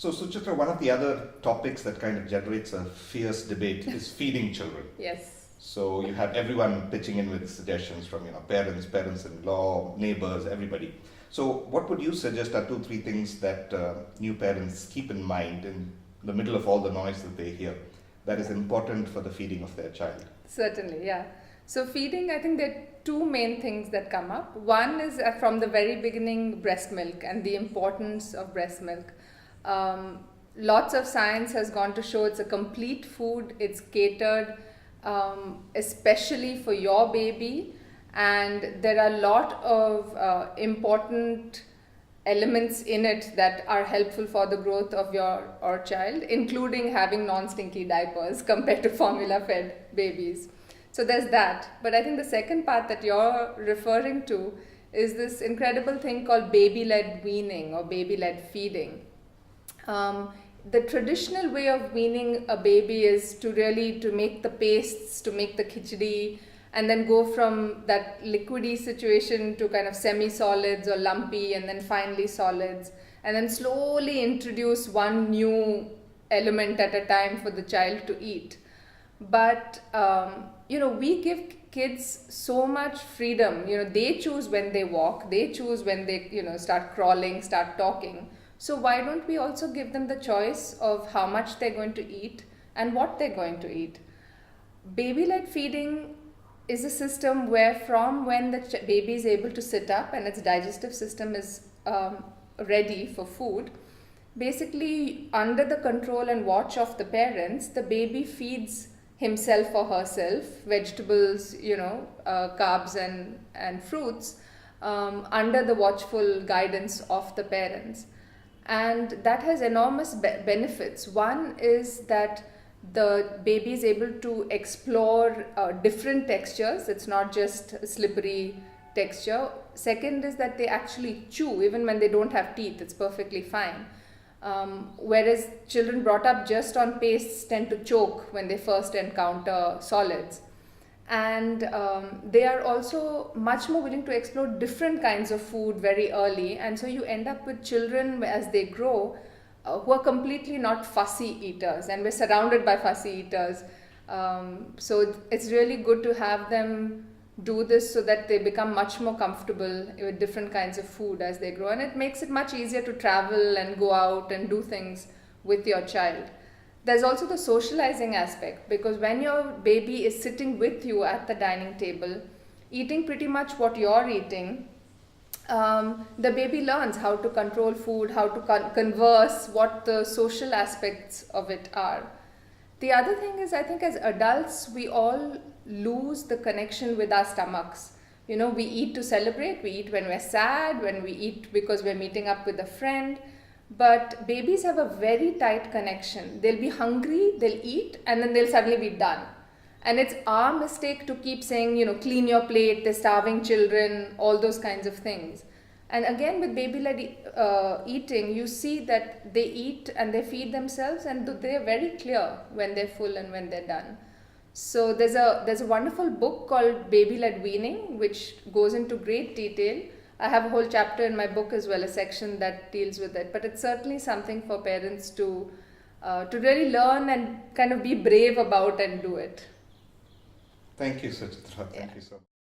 So, Suchitra, one of the other topics that kind of generates a fierce debate is feeding children. Yes. So you have everyone pitching in with suggestions from parents, parents-in-law, neighbors, everybody. So what would you suggest are 2, 3 things that new parents keep in mind in the middle of all the noise that they hear that is important for the feeding of their child? Certainly, yeah. So feeding, I think there are 2 main things that come up. One is from the very beginning, breast milk and the importance of breast milk. Lots of science has gone to show it's a complete food. It's catered especially for your baby, and there are a lot of important elements in it that are helpful for the growth of your or child, including having non-stinky diapers compared to formula-fed babies. So there's that. But I think the second part that you're referring to is this incredible thing called baby-led weaning or baby-led feeding. The traditional way of weaning a baby is to make the pastes, to make the khichdi, and then go from that liquidy situation to kind of semi-solids or lumpy, and then finally solids, and then slowly introduce one new element at a time for the child to eat. But we give kids so much freedom. They choose when they walk, they choose when they start crawling, start talking. So why don't we also give them the choice of how much they're going to eat and what they're going to eat? Baby-led feeding is a system where from when the baby is able to sit up and its digestive system is ready for food, basically under the control and watch of the parents, the baby feeds himself or herself vegetables, carbs and fruits under the watchful guidance of the parents. And that has enormous benefits. One is that the baby is able to explore different textures. It's not just a slippery texture. Second is that they actually chew even when they don't have teeth. It's perfectly fine. Whereas children brought up just on pastes tend to choke when they first encounter solids. And they are also much more willing to explore different kinds of food very early, and so you end up with children as they grow who are completely not fussy eaters, and we're surrounded by fussy eaters. So it's really good to have them do this so that they become much more comfortable with different kinds of food as they grow, and it makes it much easier to travel and go out and do things with your child. There's also the socializing aspect, because when your baby is sitting with you at the dining table, eating pretty much what you're eating, the baby learns how to control food, how to converse, what the social aspects of it are. The other thing is, I think as adults, we all lose the connection with our stomachs. We eat to celebrate, we eat when we're sad, when we eat because we're meeting up with a friend. But babies have a very tight connection. They'll be hungry, they'll eat, and then they'll suddenly be done. And it's our mistake to keep saying, clean your plate, they're starving children, all those kinds of things. And again, with baby-led eating, you see that they eat and they feed themselves, and they're very clear when they're full and when they're done. So there's a wonderful book called Baby-Led Weaning, which goes into great detail. I have a whole chapter in my book as well, a section that deals with it. But it's certainly something for parents to really learn and kind of be brave about and do it. Thank you, Suchitra. Thank you so much.